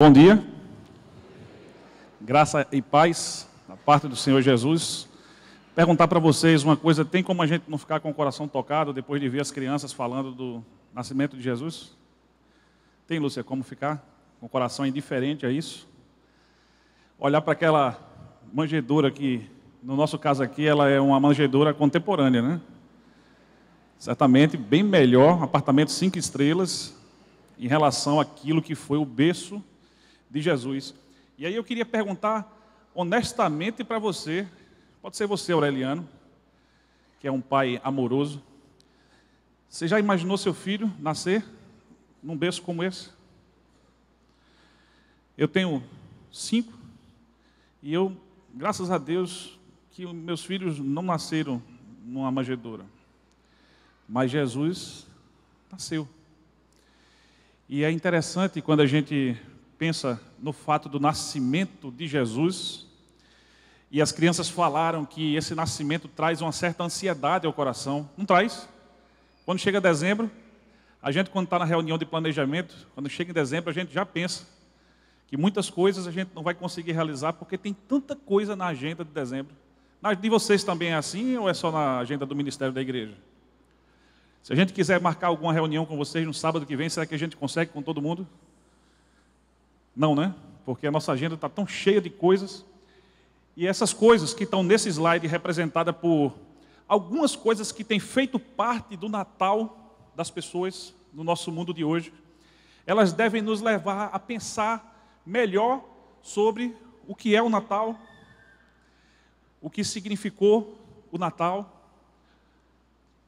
Bom dia, graça e paz da parte do Senhor Jesus. Perguntar para vocês uma coisa: tem como a gente não ficar com o coração tocado depois de ver as crianças falando do nascimento de Jesus? Tem, Lúcia, como ficar com o coração indiferente a isso? Olhar para aquela manjedoura que, no nosso caso aqui, ela é uma manjedoura contemporânea, né? Certamente bem melhor, apartamento 5 estrelas, em relação àquilo que foi o berço de Jesus. E aí eu queria perguntar honestamente para você, pode ser você, Aureliano, que é um pai amoroso, você já imaginou seu filho nascer num berço como esse? Eu tenho 5 e eu, graças a Deus, que meus filhos não nasceram numa manjedoura, mas Jesus nasceu. E é interessante quando a gente pensa no fato do nascimento de Jesus, e as crianças falaram que esse nascimento traz uma certa ansiedade ao coração. Não traz? Quando chega dezembro, a gente, quando está na reunião de planejamento, quando chega em dezembro, a gente já pensa que muitas coisas a gente não vai conseguir realizar, porque tem tanta coisa na agenda de dezembro. Na de vocês também é assim, ou é só na agenda do ministério da igreja? Se a gente quiser marcar alguma reunião com vocês no sábado que vem, será que a gente consegue com todo mundo? Não, né? Porque a nossa agenda está tão cheia de coisas. E essas coisas que estão nesse slide representadas por algumas coisas que têm feito parte do Natal das pessoas no nosso mundo de hoje, elas devem nos levar a pensar melhor sobre o que é o Natal, o que significou o Natal,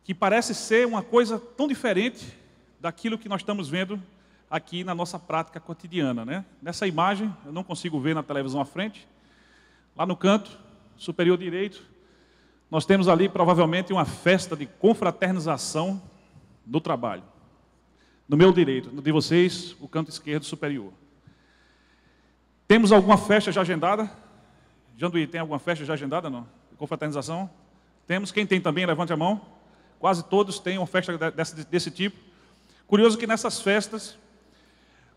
que parece ser uma coisa tão diferente daquilo que nós estamos vendo aqui na nossa prática cotidiana, né? Nessa imagem, eu não consigo ver na televisão à frente, lá no canto superior direito, nós temos ali provavelmente uma festa de confraternização do trabalho. No meu direito, no de vocês, o canto esquerdo superior. Temos alguma festa já agendada? Janduí, tem alguma festa já agendada, não? Confraternização? Temos. Quem tem também, levante a mão. Quase todos têm uma festa desse tipo. Curioso que nessas festas,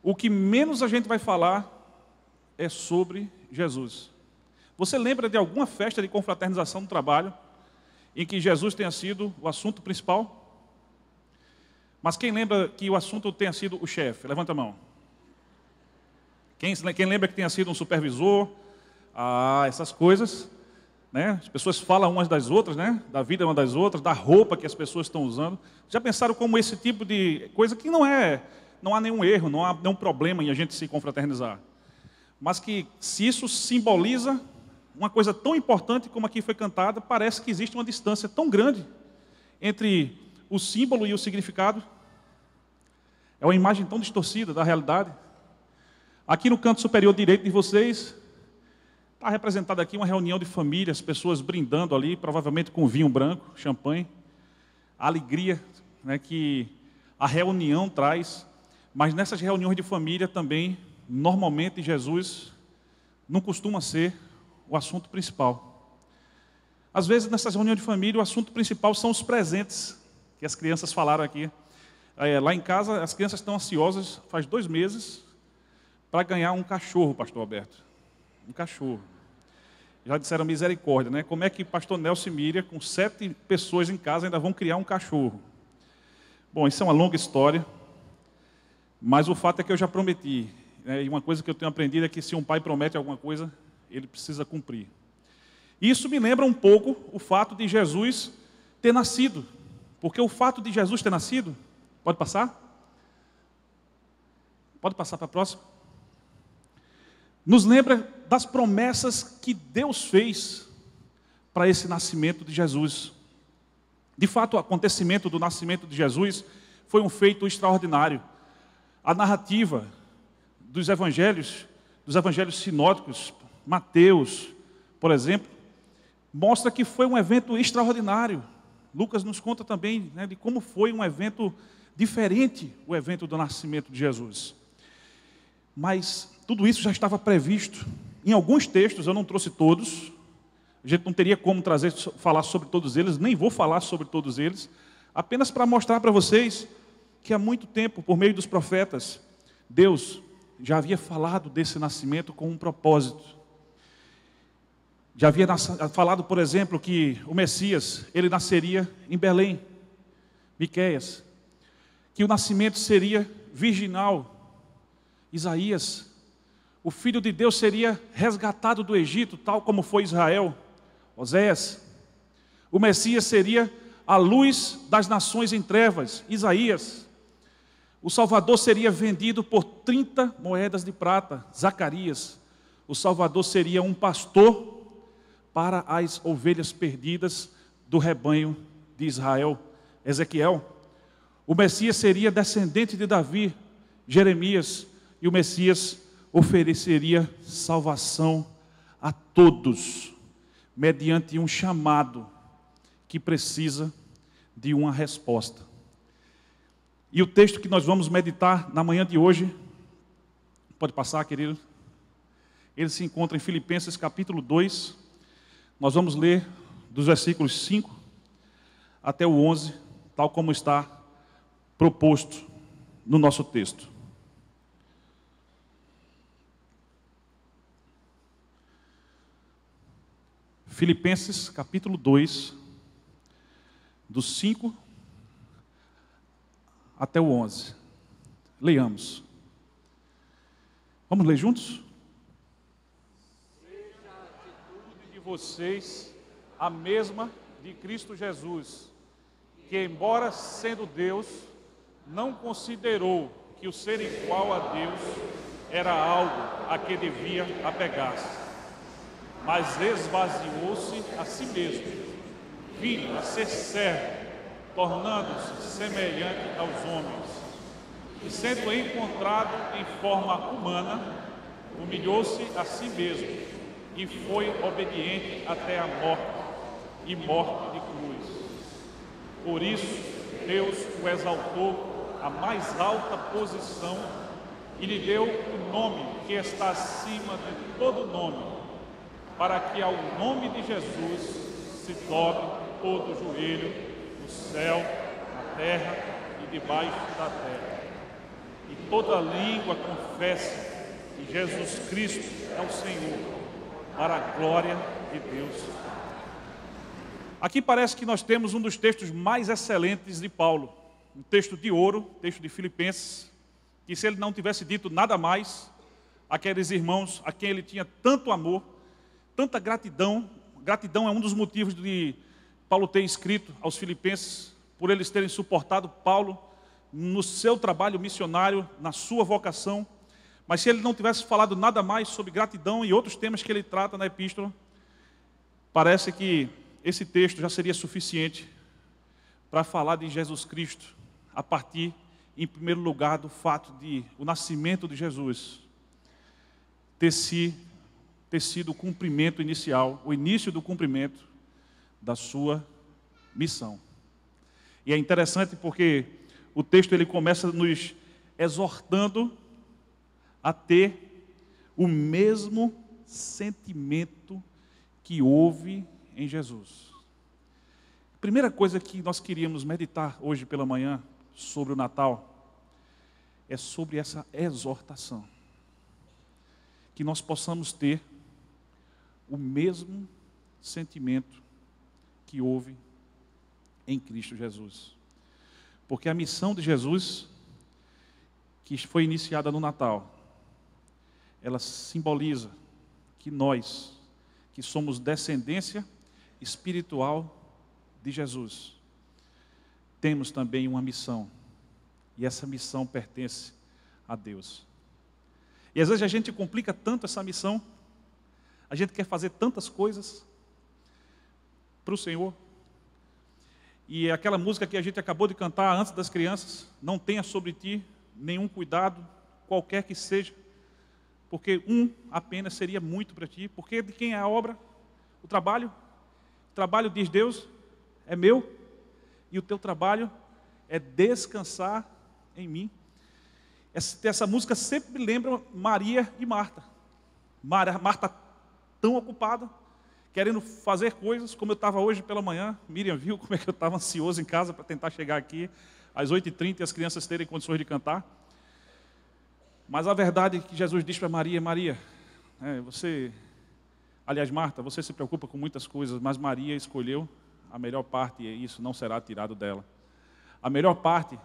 o que menos a gente vai falar é sobre Jesus. Você lembra de alguma festa de confraternização do trabalho em que Jesus tenha sido o assunto principal? Mas quem lembra que o assunto tenha sido o chefe? Levanta a mão. Quem lembra que tenha sido um supervisor? Essas coisas, né? As pessoas falam umas das outras, né? Da vida uma das outras, da roupa que as pessoas estão usando. Já pensaram como esse tipo de coisa que não há nenhum erro, não há nenhum problema em a gente se confraternizar. Mas que se isso simboliza uma coisa tão importante como aqui foi cantada, parece que existe uma distância tão grande entre o símbolo e o significado. É uma imagem tão distorcida da realidade. Aqui no canto superior direito de vocês, está representada aqui uma reunião de família, as pessoas brindando ali, provavelmente com vinho branco, champanhe. A alegria, né, que a reunião traz. Mas nessas reuniões de família também, normalmente Jesus não costuma ser o assunto principal. Às vezes nessas reuniões de família, o assunto principal são os presentes, que as crianças falaram aqui. Lá em casa, as crianças estão ansiosas, faz 2 meses, para ganhar um cachorro, pastor Alberto. Um cachorro. Já disseram misericórdia, né? Como é que pastor Nelson e Miriam, com 7 pessoas em casa, ainda vão criar um cachorro? Bom, isso é uma longa história, mas o fato é que eu já prometi, né? E uma coisa que eu tenho aprendido é que se um pai promete alguma coisa, ele precisa cumprir. Isso me lembra um pouco o fato de Jesus ter nascido, porque o fato de Jesus ter nascido, pode passar? Pode passar para a próxima? Nos lembra das promessas que Deus fez para esse nascimento de Jesus. De fato, o acontecimento do nascimento de Jesus foi um feito extraordinário. A narrativa dos evangelhos sinóticos, Mateus, por exemplo, mostra que foi um evento extraordinário. Lucas nos conta também, né, de como foi um evento diferente, o evento do nascimento de Jesus. Mas tudo isso já estava previsto. Em alguns textos, eu não trouxe todos, a gente não teria como falar sobre todos eles, nem vou falar sobre todos eles, apenas para mostrar para vocês que há muito tempo, por meio dos profetas, Deus já havia falado desse nascimento com um propósito. Já havia falado, por exemplo, que o Messias, ele nasceria em Belém, Miqueias, que o nascimento seria virginal, Isaías, o Filho de Deus seria resgatado do Egito, tal como foi Israel, Oséias, o Messias seria a luz das nações em trevas, Isaías, o Salvador seria vendido por 30 moedas de prata, Zacarias, o Salvador seria um pastor para as ovelhas perdidas do rebanho de Israel, Ezequiel, o Messias seria descendente de Davi, Jeremias, e o Messias ofereceria salvação a todos, mediante um chamado que precisa de uma resposta. E o texto que nós vamos meditar na manhã de hoje, pode passar, querido, ele se encontra em Filipenses capítulo 2, nós vamos ler dos versículos 5 até o 11, tal como está proposto no nosso texto. Filipenses capítulo 2, dos 5 até o 11. Leiamos. Vamos ler juntos? Seja a atitude de vocês a mesma de Cristo Jesus, que embora sendo Deus, não considerou que o ser igual a Deus era algo a que devia apegar-se, mas esvaziou-se a si mesmo, vindo a ser servo, tornando-se semelhante aos homens, e sendo encontrado em forma humana, humilhou-se a si mesmo, e foi obediente até a morte, e morte de cruz. Por isso, Deus o exaltou à mais alta posição, e lhe deu o nome que está acima de todo nome, para que ao nome de Jesus se dobre todo o joelho no céu, na terra e debaixo da terra, e toda língua confesse que Jesus Cristo é o Senhor, para a glória de Deus. Aqui parece que nós temos um dos textos mais excelentes de Paulo, um texto de ouro, texto de Filipenses, que se ele não tivesse dito nada mais àqueles irmãos a quem ele tinha tanto amor, tanta gratidão. Gratidão é um dos motivos de Paulo ter escrito aos Filipenses, por eles terem suportado Paulo no seu trabalho missionário, na sua vocação. Mas se ele não tivesse falado nada mais sobre gratidão e outros temas que ele trata na epístola, parece que esse texto já seria suficiente para falar de Jesus Cristo, a partir, em primeiro lugar, do fato de o nascimento de Jesus ter sido o cumprimento inicial, o início do cumprimento da sua missão. E é interessante porque o texto ele começa nos exortando a ter o mesmo sentimento que houve em Jesus. A primeira coisa que nós queríamos meditar hoje pela manhã sobre o Natal é sobre essa exortação. Que nós possamos ter o mesmo sentimento que houve em Cristo Jesus. Porque a missão de Jesus, que foi iniciada no Natal, ela simboliza que nós, que somos descendência espiritual de Jesus, temos também uma missão, e essa missão pertence a Deus. E às vezes a gente complica tanto essa missão, a gente quer fazer tantas coisas para o Senhor, e aquela música que a gente acabou de cantar antes das crianças, não tenha sobre ti nenhum cuidado, qualquer que seja, porque um apenas seria muito para ti. Porque de quem é a obra? O trabalho? O trabalho, diz Deus, é meu, e o teu trabalho é descansar em mim. Essa música sempre me lembra Maria e Marta. Marta tão ocupada, querendo fazer coisas, como eu estava hoje pela manhã. Miriam viu como é que eu estava ansioso em casa para tentar chegar aqui às 8h30 e as crianças terem condições de cantar. Mas a verdade é que Jesus diz para Maria, Maria, aliás, Marta, você se preocupa com muitas coisas, mas Maria escolheu a melhor parte e isso não será tirado dela. A melhor parte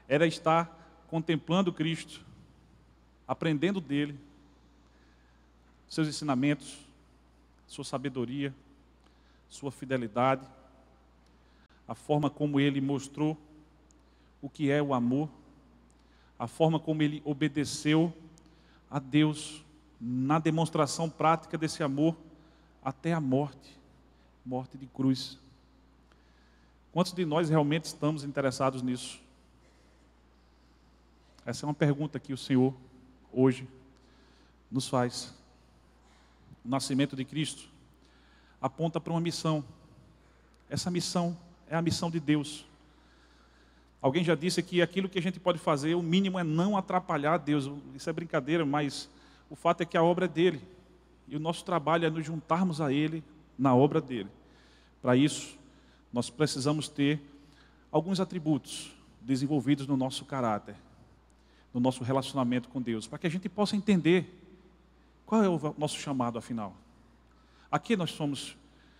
era estar contemplando Cristo, aprendendo dele, seus ensinamentos, sua sabedoria, sua fidelidade, a forma como ele mostrou o que é o amor, a forma como ele obedeceu a Deus na demonstração prática desse amor até a morte de cruz. Quantos de nós realmente estamos interessados nisso? Essa é uma pergunta que o Senhor hoje nos faz. O nascimento de Cristo aponta para uma missão. Essa missão é a missão de Deus. Alguém já disse que aquilo que a gente pode fazer, o mínimo é não atrapalhar Deus. Isso é brincadeira, mas o fato é que a obra é dele. E o nosso trabalho é nos juntarmos a ele na obra dele. Para isso, nós precisamos ter alguns atributos desenvolvidos no nosso caráter, no nosso relacionamento com Deus, para que a gente possa entender qual é o nosso chamado afinal. A que nós somos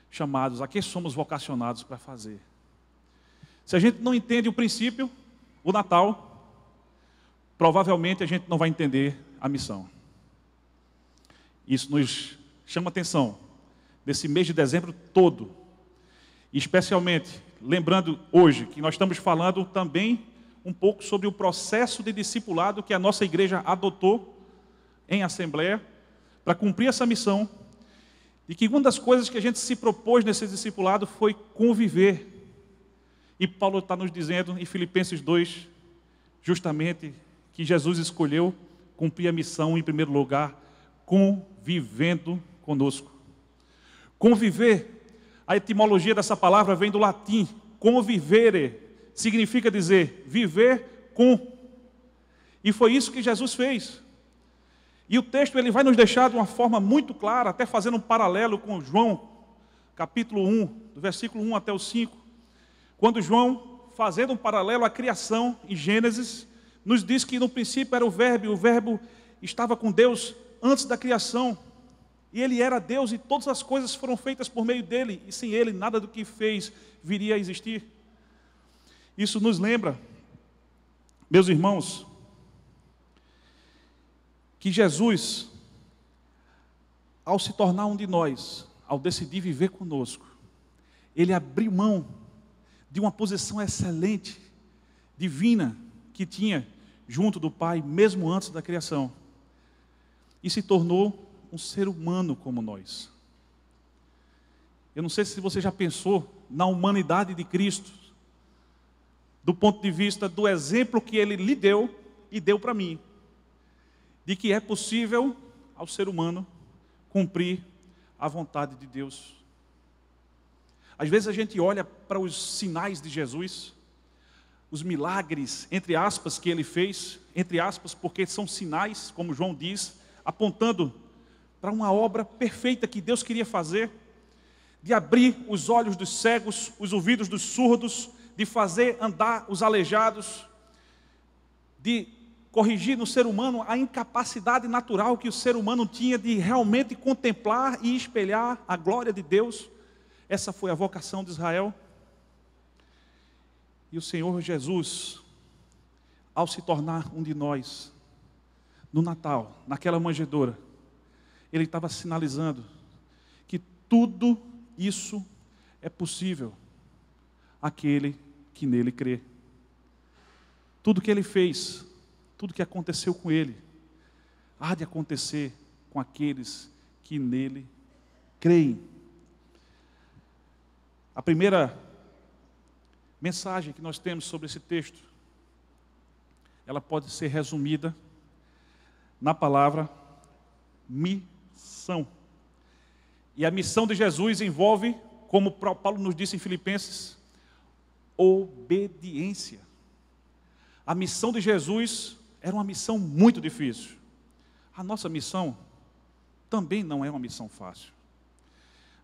chamados, a que somos vocacionados para fazer. Se a gente não entende o princípio, o Natal, provavelmente a gente não vai entender a missão. Isso nos chama atenção nesse mês de dezembro todo. E especialmente, lembrando hoje que nós estamos falando também um pouco sobre o processo de discipulado que a nossa igreja adotou em assembleia para cumprir essa missão. E que uma das coisas que a gente se propôs nesse discipulado foi conviver. E Paulo está nos dizendo em Filipenses 2, justamente, que Jesus escolheu cumprir a missão em primeiro lugar, convivendo conosco. Conviver, a etimologia dessa palavra vem do latim, convivere, significa dizer, viver com. E foi isso que Jesus fez. E o texto ele vai nos deixar de uma forma muito clara, até fazendo um paralelo com João, capítulo 1, do versículo 1 até o 5. Quando João, fazendo um paralelo à criação em Gênesis, nos diz que no princípio era o verbo estava com Deus antes da criação, e ele era Deus e todas as coisas foram feitas por meio dele, e sem ele nada do que fez viria a existir. Isso nos lembra, meus irmãos, que Jesus, ao se tornar um de nós, ao decidir viver conosco, ele abriu mão de uma posição excelente, divina, que tinha junto do Pai, mesmo antes da criação, e se tornou um ser humano como nós. Eu não sei se você já pensou na humanidade de Cristo, do ponto de vista do exemplo que ele lhe deu e deu para mim, de que é possível ao ser humano cumprir a vontade de Deus. Às vezes a gente olha para os sinais de Jesus, os milagres, entre aspas, que ele fez, entre aspas, porque são sinais, como João diz, apontando para uma obra perfeita que Deus queria fazer, de abrir os olhos dos cegos, os ouvidos dos surdos, de fazer andar os aleijados, de corrigir no ser humano a incapacidade natural que o ser humano tinha de realmente contemplar e espelhar a glória de Deus. Essa foi a vocação de Israel. E o Senhor Jesus, ao se tornar um de nós, no Natal, naquela manjedoura, ele estava sinalizando que tudo isso é possível àquele que nele crê. Tudo que ele fez, tudo que aconteceu com ele, há de acontecer com aqueles que nele creem. A primeira mensagem que nós temos sobre esse texto, ela pode ser resumida na palavra missão. E a missão de Jesus envolve, como Paulo nos disse em Filipenses, obediência. A missão de Jesus era uma missão muito difícil. A nossa missão também não é uma missão fácil.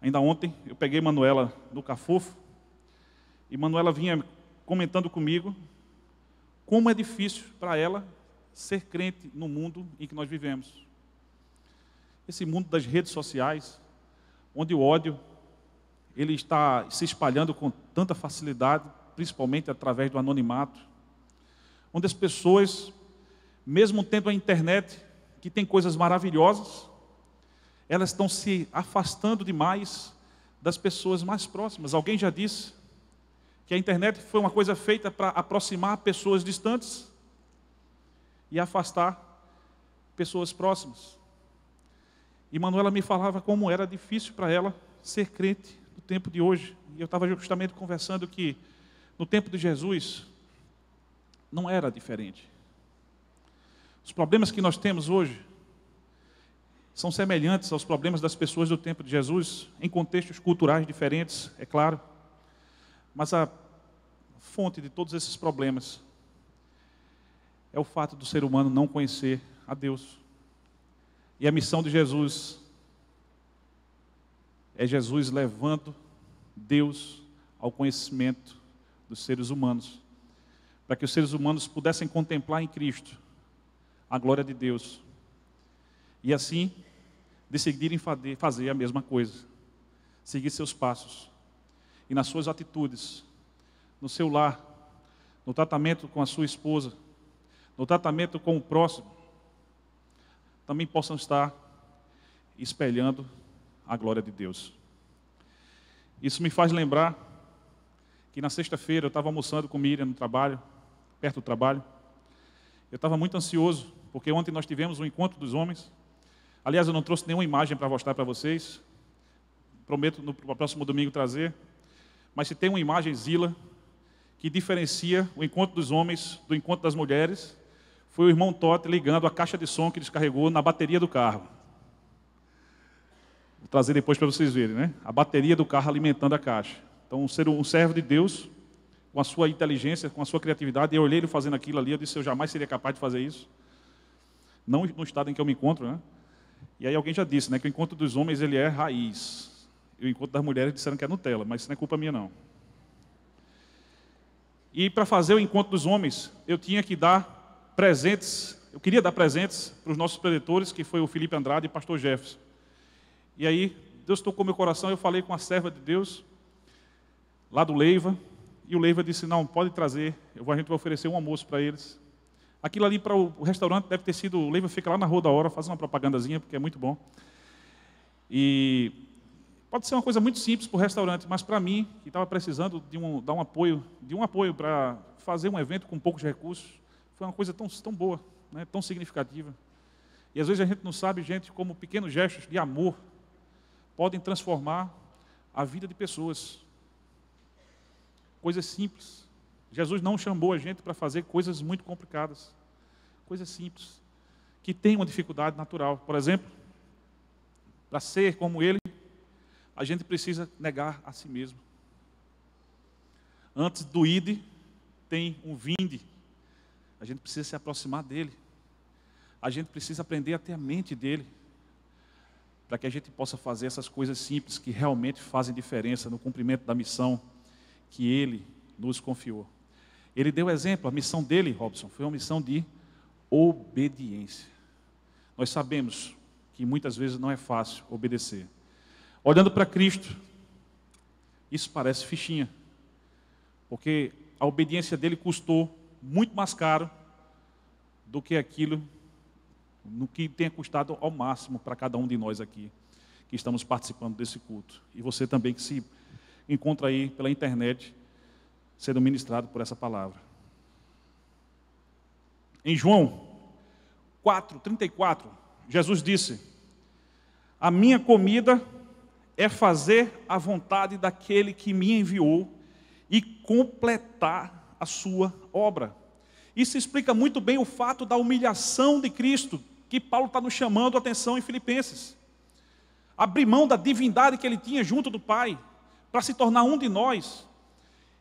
Ainda ontem eu peguei Manuela no Cafofo e Manuela vinha comentando comigo como é difícil para ela ser crente no mundo em que nós vivemos. Esse mundo das redes sociais, onde o ódio ele está se espalhando com tanta facilidade, principalmente através do anonimato, onde as pessoas, mesmo tendo a internet, que tem coisas maravilhosas, elas estão se afastando demais das pessoas mais próximas. Alguém já disse que a internet foi uma coisa feita para aproximar pessoas distantes e afastar pessoas próximas. E Manuela me falava como era difícil para ela ser crente no tempo de hoje. E eu estava justamente conversando que no tempo de Jesus não era diferente. Os problemas que nós temos hoje são semelhantes aos problemas das pessoas do tempo de Jesus, em contextos culturais diferentes, é claro. Mas a fonte de todos esses problemas é o fato do ser humano não conhecer a Deus. E a missão de Jesus é Jesus levando Deus ao conhecimento dos seres humanos, para que os seres humanos pudessem contemplar em Cristo a glória de Deus e assim decidirem fazer a mesma coisa, seguir seus passos e nas suas atitudes, no seu lar, no tratamento com a sua esposa, no tratamento com o próximo, também possam estar espelhando a glória de Deus. Isso me faz lembrar que na sexta-feira eu estava almoçando com Miriam no trabalho, perto do trabalho. Eu estava muito ansioso, porque ontem nós tivemos um encontro dos homens. Aliás, eu não trouxe nenhuma imagem para mostrar para vocês. Prometo no próximo domingo trazer. Mas se tem uma imagem Zila que diferencia o encontro dos homens do encontro das mulheres, foi o irmão Totti ligando a caixa de som que descarregou na bateria do carro. Vou trazer depois para vocês verem, né? A bateria do carro alimentando a caixa. Então, um servo de Deus, com a sua inteligência, com a sua criatividade, eu olhei ele fazendo aquilo ali, eu disse, eu jamais seria capaz de fazer isso. Não no estado em que eu me encontro, né? E aí alguém já disse, né, que o encontro dos homens ele é raiz. E o encontro das mulheres disseram que é Nutella, mas isso não é culpa minha, não. E para fazer o encontro dos homens, eu tinha que dar presentes, eu queria dar presentes para os nossos preditores, que foi o Felipe Andrade e o pastor Jefferson. E aí, Deus tocou meu coração, eu falei com a serva de Deus, lá do Leiva, e o Leiva disse, não, pode trazer, a gente vai oferecer um almoço para eles. Aquilo ali para o restaurante deve ter sido, o Leiva fica lá na Rua da Hora, faz uma propagandazinha, porque é muito bom. E pode ser uma coisa muito simples para o restaurante, mas para mim, que estava precisando de um apoio para fazer um evento com poucos recursos, foi uma coisa tão boa, né, tão significativa. E às vezes a gente não sabe, gente, como pequenos gestos de amor podem transformar a vida de pessoas. Coisas simples. Jesus não chamou a gente para fazer coisas muito complicadas. Coisas simples, que têm uma dificuldade natural. Por exemplo, para ser como Ele, a gente precisa negar a si mesmo. Antes do ide, tem um vinde. A gente precisa se aproximar dEle. A gente precisa aprender a ter a mente dEle, para que a gente possa fazer essas coisas simples que realmente fazem diferença no cumprimento da missão que Ele nos confiou. Ele deu exemplo, a missão dele, Robson, foi uma missão de obediência. Nós sabemos que muitas vezes não é fácil obedecer. Olhando para Cristo, isso parece fichinha, porque a obediência dele custou muito mais caro do que aquilo no que tenha custado ao máximo para cada um de nós aqui, que estamos participando desse culto. E você também que se encontra aí pela internet, sendo ministrado por essa palavra. Em João 4:34, Jesus disse, a minha comida é fazer a vontade daquele que me enviou e completar a sua obra. Isso explica muito bem o fato da humilhação de Cristo, que Paulo está nos chamando a atenção em Filipenses. Abrir mão da divindade que ele tinha junto do Pai, para se tornar um de nós.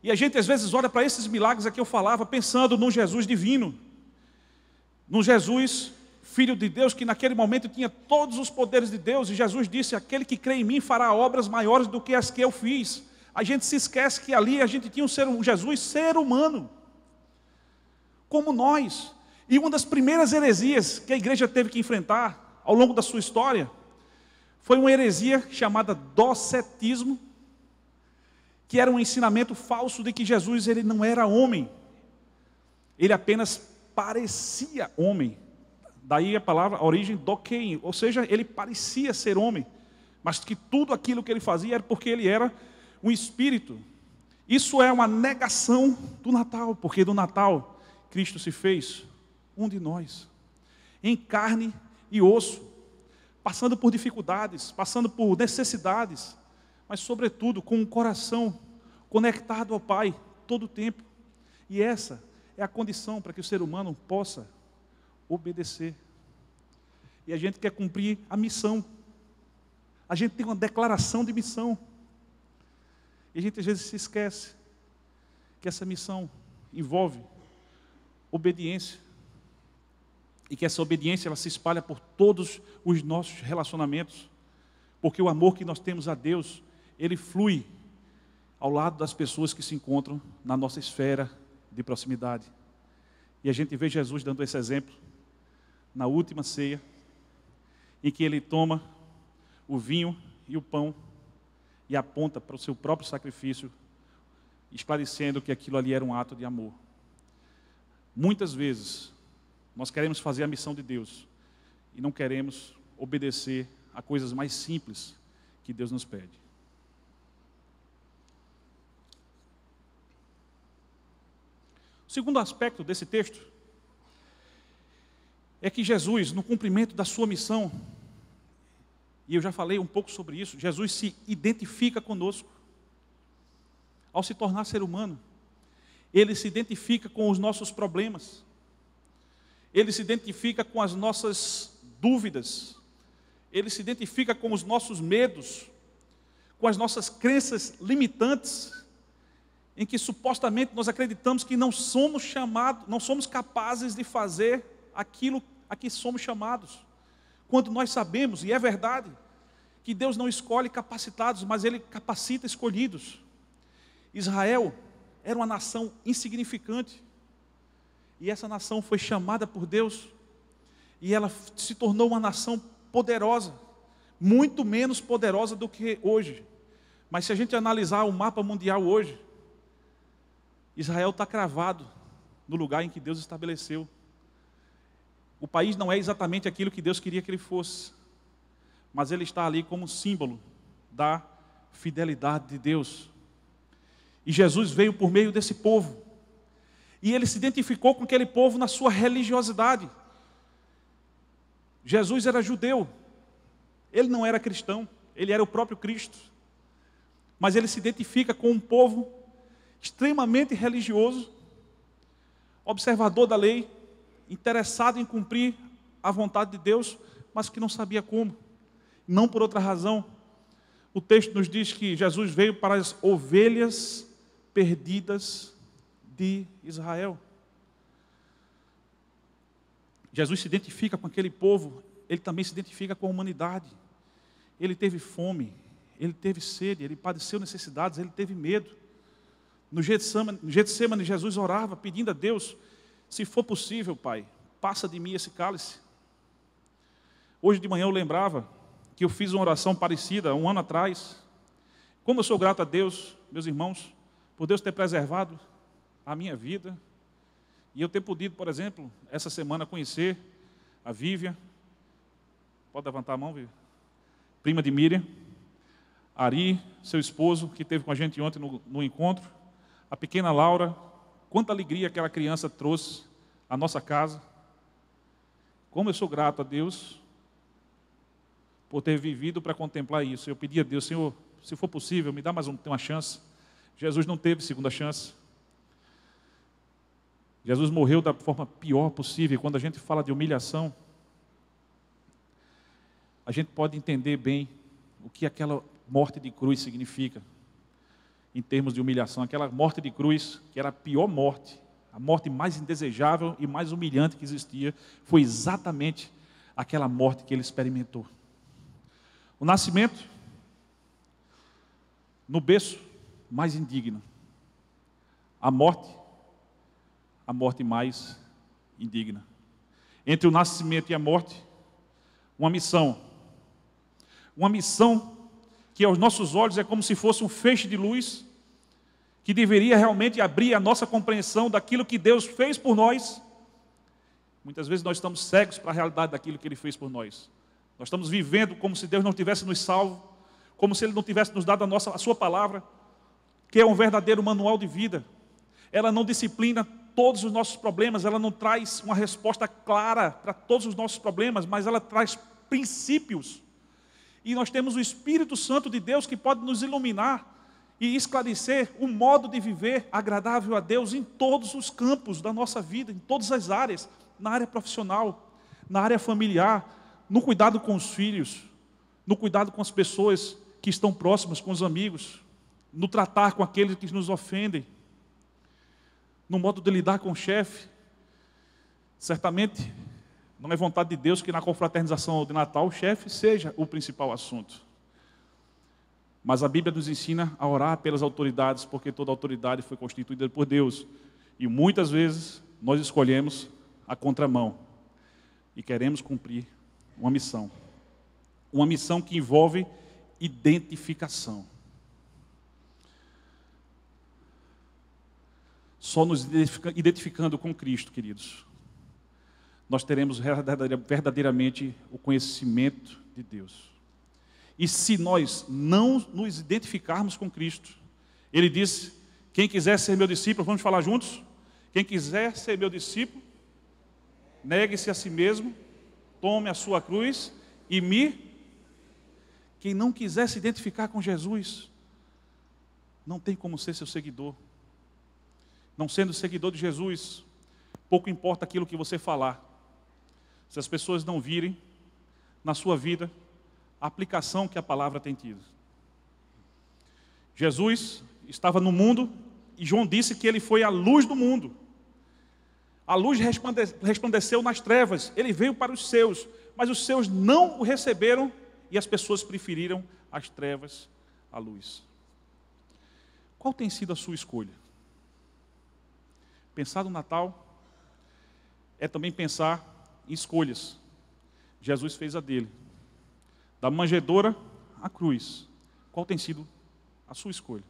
E a gente às vezes olha para esses milagres a que eu falava, pensando num Jesus divino, num Jesus, Filho de Deus, que naquele momento tinha todos os poderes de Deus, e Jesus disse, aquele que crê em mim fará obras maiores do que as que eu fiz. A gente se esquece que ali a gente tinha um Jesus ser humano, como nós. E uma das primeiras heresias que a igreja teve que enfrentar ao longo da sua história foi uma heresia chamada docetismo, que era um ensinamento falso de que Jesus ele não era homem, ele apenas parecia homem. Daí a origem dokein, ou seja, ele parecia ser homem, mas que tudo aquilo que ele fazia era porque ele era um espírito. Isso é uma negação do Natal, porque do Natal Cristo se fez um de nós, em carne e osso, passando por dificuldades, passando por necessidades, mas sobretudo com um coração conectado ao Pai todo o tempo. E essa é a condição para que o ser humano possa obedecer. E a gente quer cumprir a missão. A gente tem uma declaração de missão. E a gente às vezes se esquece que essa missão envolve obediência. E que essa obediência ela se espalha por todos os nossos relacionamentos. Porque o amor que nós temos a Deus, ele flui ao lado das pessoas que se encontram na nossa esfera de proximidade. E a gente vê Jesus dando esse exemplo na última ceia, em que ele toma o vinho e o pão e aponta para o seu próprio sacrifício, esclarecendo que aquilo ali era um ato de amor. Muitas vezes, nós queremos fazer a missão de Deus e não queremos obedecer a coisas mais simples que Deus nos pede. O segundo aspecto desse texto é que Jesus, no cumprimento da sua missão, e eu já falei um pouco sobre isso, Jesus se identifica conosco. Ao se tornar ser humano, ele se identifica com os nossos problemas, ele se identifica com as nossas dúvidas, ele se identifica com os nossos medos, com as nossas crenças limitantes, em que supostamente nós acreditamos que não somos chamados, não somos capazes de fazer aquilo a que somos chamados. Quando nós sabemos, e é verdade, que Deus não escolhe capacitados, mas Ele capacita escolhidos. Israel era uma nação insignificante, e essa nação foi chamada por Deus, e ela se tornou uma nação poderosa, muito menos poderosa do que hoje. Mas se a gente analisar o mapa mundial hoje, Israel está cravado no lugar em que Deus estabeleceu. O país não é exatamente aquilo que Deus queria que ele fosse, mas ele está ali como símbolo da fidelidade de Deus. E Jesus veio por meio desse povo, e ele se identificou com aquele povo na sua religiosidade. Jesus era judeu, ele não era cristão, ele era o próprio Cristo, mas ele se identifica com um povo extremamente religioso, observador da lei, interessado em cumprir a vontade de Deus, mas que não sabia como, não por outra razão. O texto nos diz que Jesus veio para as ovelhas perdidas de Israel. Jesus se identifica com aquele povo, ele também se identifica com a humanidade. Ele teve fome, ele teve sede, ele padeceu necessidades, ele teve medo. No Getsemane, Jesus orava pedindo a Deus: se for possível, Pai, passa de mim esse cálice. Hoje de manhã eu lembrava que eu fiz uma oração parecida 1 ano atrás. Como eu sou grato a Deus, meus irmãos, por Deus ter preservado a minha vida, e eu ter podido, por exemplo, essa semana conhecer a Vívia. Pode levantar a mão, Vívia? Prima de Miriam, Ari, seu esposo, que esteve com a gente ontem no encontro, a pequena Laura. Quanta alegria aquela criança trouxe à nossa casa. Como eu sou grato a Deus por ter vivido para contemplar isso. Eu pedi a Deus: Senhor, se for possível, me dá mais uma chance. Jesus não teve segunda chance. Jesus morreu da forma pior possível. Quando a gente fala de humilhação, a gente pode entender bem o que aquela morte de cruz significa, em termos de humilhação. Aquela morte de cruz, que era a pior morte, a morte mais indesejável e mais humilhante que existia, foi exatamente aquela morte que ele experimentou. O nascimento, no berço mais indigno. A morte mais indigna. entre o nascimento e a morte, uma missão. Uma missão que aos nossos olhos é como se fosse um feixe de luz, que deveria realmente abrir a nossa compreensão daquilo que Deus fez por nós. Muitas vezes nós estamos cegos para a realidade daquilo que Ele fez por nós. Nós estamos vivendo como se Deus não tivesse nos salvo, como se Ele não tivesse nos dado a sua palavra, que é um verdadeiro manual de vida. Ela não disciplina todos os nossos problemas, ela não traz uma resposta clara para todos os nossos problemas, mas ela traz princípios. E nós temos o Espírito Santo de Deus que pode nos iluminar e esclarecer um modo de viver agradável a Deus em todos os campos da nossa vida, em todas as áreas, na área profissional, na área familiar, no cuidado com os filhos, no cuidado com as pessoas que estão próximas, com os amigos, no tratar com aqueles que nos ofendem, no modo de lidar com o chefe. Certamente, não é vontade de Deus que na confraternização de Natal o chefe seja o principal assunto. Mas a Bíblia nos ensina a orar pelas autoridades, porque toda autoridade foi constituída por Deus. E muitas vezes nós escolhemos a contramão e queremos cumprir uma missão. Uma missão que envolve identificação. Só nos identificando com Cristo, queridos, nós teremos verdadeiramente o conhecimento de Deus. E se nós não nos identificarmos com Cristo, Ele disse, quem quiser ser meu discípulo, vamos falar juntos? Quem quiser ser meu discípulo, negue-se a si mesmo, tome a sua cruz e me... Quem não quiser se identificar com Jesus, não tem como ser seu seguidor. Não sendo seguidor de Jesus, pouco importa aquilo que você falar. Se as pessoas não virem na sua vida a aplicação que a palavra tem tido. Jesus estava no mundo e João disse que ele foi a luz do mundo. A luz resplandeceu nas trevas, ele veio para os seus, mas os seus não o receberam e as pessoas preferiram as trevas à luz. Qual tem sido a sua escolha? Pensar no Natal é também pensar em escolhas. Jesus fez a dele. Da manjedoura à cruz. Qual tem sido a sua escolha?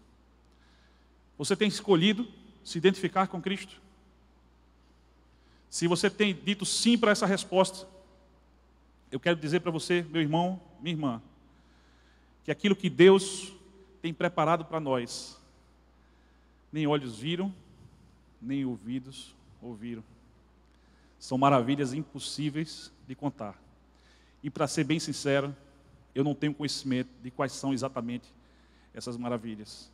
Você tem escolhido se identificar com Cristo? Se você tem dito sim para essa resposta, eu quero dizer para você, meu irmão, minha irmã, que aquilo que Deus tem preparado para nós, nem olhos viram, nem ouvidos ouviram. São maravilhas impossíveis de contar. E para ser bem sincero, eu não tenho conhecimento de quais são exatamente essas maravilhas,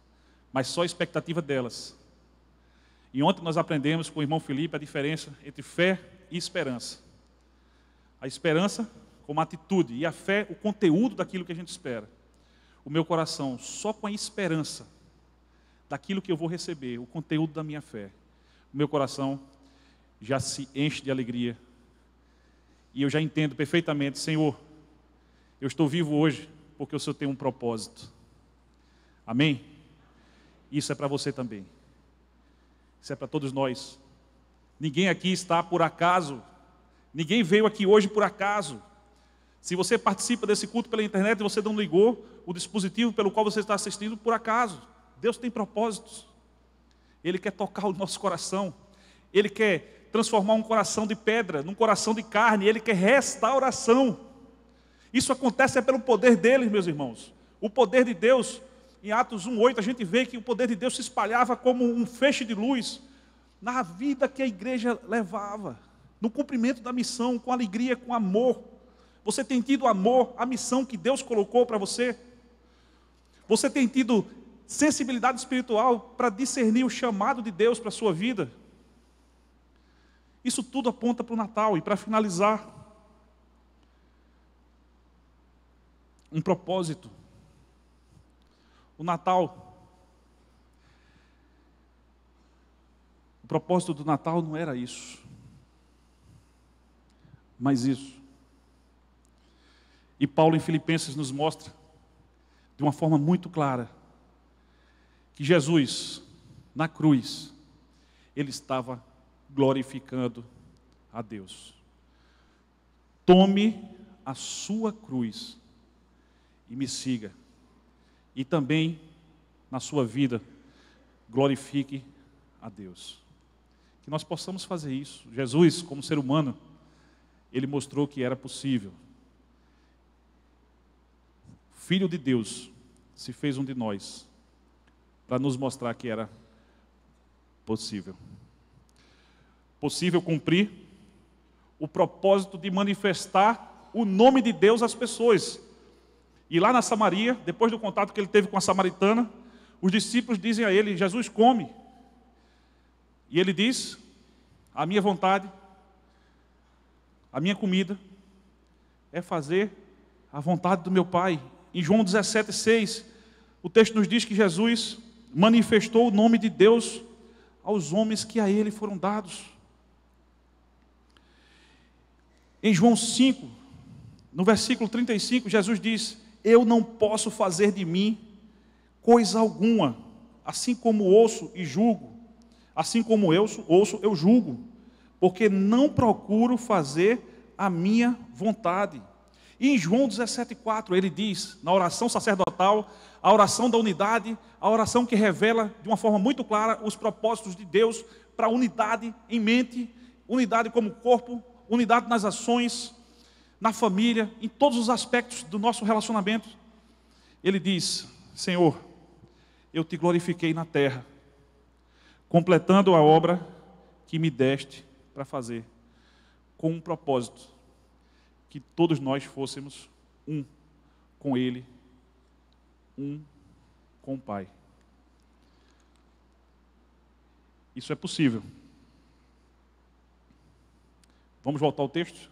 mas só a expectativa delas. E ontem nós aprendemos com o irmão Felipe a diferença entre fé e esperança. A esperança como atitude e a fé o conteúdo daquilo que a gente espera. O meu coração, só com a esperança daquilo que eu vou receber, o conteúdo da minha fé, o meu coração já se enche de alegria. E eu já entendo perfeitamente, Senhor, eu estou vivo hoje porque o Senhor tem um propósito. Amém? Isso é para você também. Isso é para todos nós. Ninguém aqui está por acaso. Ninguém veio aqui hoje por acaso. Se você participa desse culto pela internet e você não ligou o dispositivo pelo qual você está assistindo, por acaso. Deus tem propósitos. Ele quer tocar o nosso coração. Ele quer transformar um coração de pedra num coração de carne. Ele quer restauração. Isso acontece pelo poder dele, meus irmãos. O poder de Deus, em Atos 1:8, a gente vê que o poder de Deus se espalhava como um feixe de luz na vida que a igreja levava, no cumprimento da missão, com alegria, com amor. Você tem tido amor à missão que Deus colocou para você? Você tem tido sensibilidade espiritual para discernir o chamado de Deus para a sua vida? Isso tudo aponta para o Natal. E para finalizar, um propósito. O Natal, o propósito do Natal não era isso, mas isso. E Paulo em Filipenses nos mostra, de uma forma muito clara, que Jesus, na cruz, Ele estava glorificando a Deus. tome a sua cruz e me siga. E também, na sua vida, glorifique a Deus. Que nós possamos fazer isso. Jesus, como ser humano, ele mostrou que era possível. Filho de Deus se fez um de nós, para nos mostrar que era possível. Possível cumprir o propósito de manifestar o nome de Deus às pessoas. E lá na Samaria, depois do contato que ele teve com a samaritana, os discípulos dizem a ele: Jesus, come. E ele diz: a minha vontade, a minha comida é fazer a vontade do meu Pai. Em João 17,6, o texto nos diz que Jesus manifestou o nome de Deus aos homens que a ele foram dados. Em João 5, no versículo 35, Jesus diz: eu não posso fazer de mim coisa alguma, assim como ouço e julgo, assim como eu ouço, eu julgo, porque não procuro fazer a minha vontade. E em João 17,4 ele diz, na oração sacerdotal, a oração da unidade, a oração que revela de uma forma muito clara os propósitos de Deus para a unidade em mente, unidade como corpo, unidade nas ações, na família, em todos os aspectos do nosso relacionamento. Ele diz: Senhor, eu te glorifiquei na terra, completando a obra que me deste para fazer, com um propósito, que todos nós fôssemos um com Ele, um com o Pai. Isso é possível. Vamos voltar ao texto?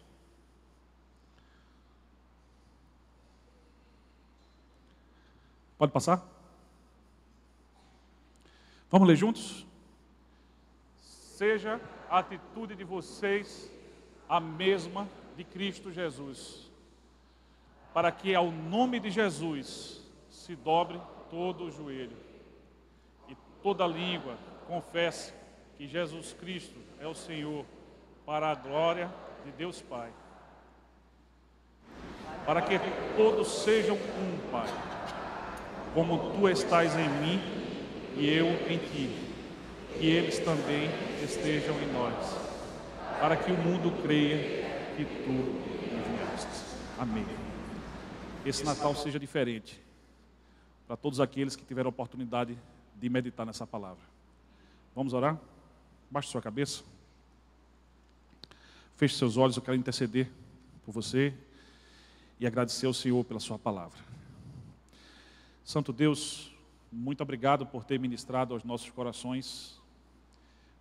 Pode passar? Vamos ler juntos? Seja a atitude de vocês a mesma de Cristo Jesus, para que ao nome de Jesus se dobre todo o joelho e toda língua confesse que Jesus Cristo é o Senhor, para a glória de Deus Pai. Para que todos sejam um, Pai, como Tu estás em mim e eu em Ti, que eles também estejam em nós, para que o mundo creia que Tu me enviaste. Amém. Esse Natal seja diferente para todos aqueles que tiveram a oportunidade de meditar nessa palavra. Vamos orar? Baixe sua cabeça. Feche seus olhos, eu quero interceder por você e agradecer ao Senhor pela sua palavra. Santo Deus, muito obrigado por ter ministrado aos nossos corações.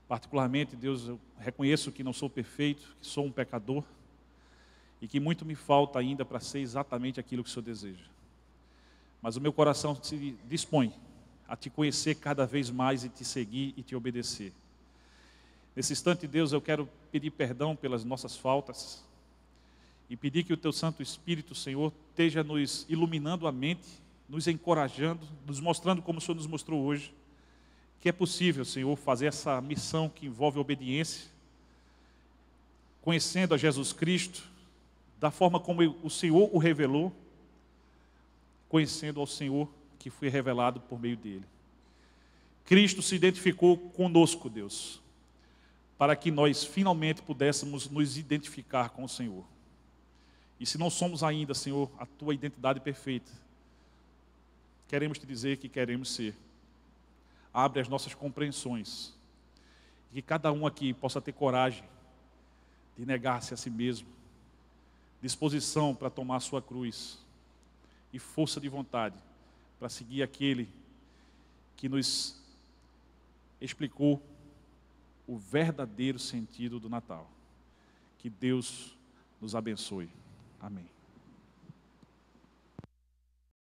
Particularmente, Deus, eu reconheço que não sou perfeito, que sou um pecador e que muito me falta ainda para ser exatamente aquilo que o Senhor deseja. Mas o meu coração se dispõe a Te conhecer cada vez mais e Te seguir e Te obedecer. Nesse instante, Deus, eu quero pedir perdão pelas nossas faltas e pedir que o Teu Santo Espírito, Senhor, esteja nos iluminando a mente, nos encorajando, nos mostrando como o Senhor nos mostrou hoje, que é possível, Senhor, fazer essa missão que envolve obediência, conhecendo a Jesus Cristo, da forma como o Senhor o revelou, conhecendo ao Senhor que foi revelado por meio dele. Cristo se identificou conosco, Deus, para que nós finalmente pudéssemos nos identificar com o Senhor. E se não somos ainda, Senhor, a Tua identidade perfeita, queremos Te dizer que queremos ser. Abre as nossas compreensões, e que cada um aqui possa ter coragem de negar-se a si mesmo, disposição para tomar a sua cruz e força de vontade para seguir aquele que nos explicou o verdadeiro sentido do Natal. Que Deus nos abençoe. Amém.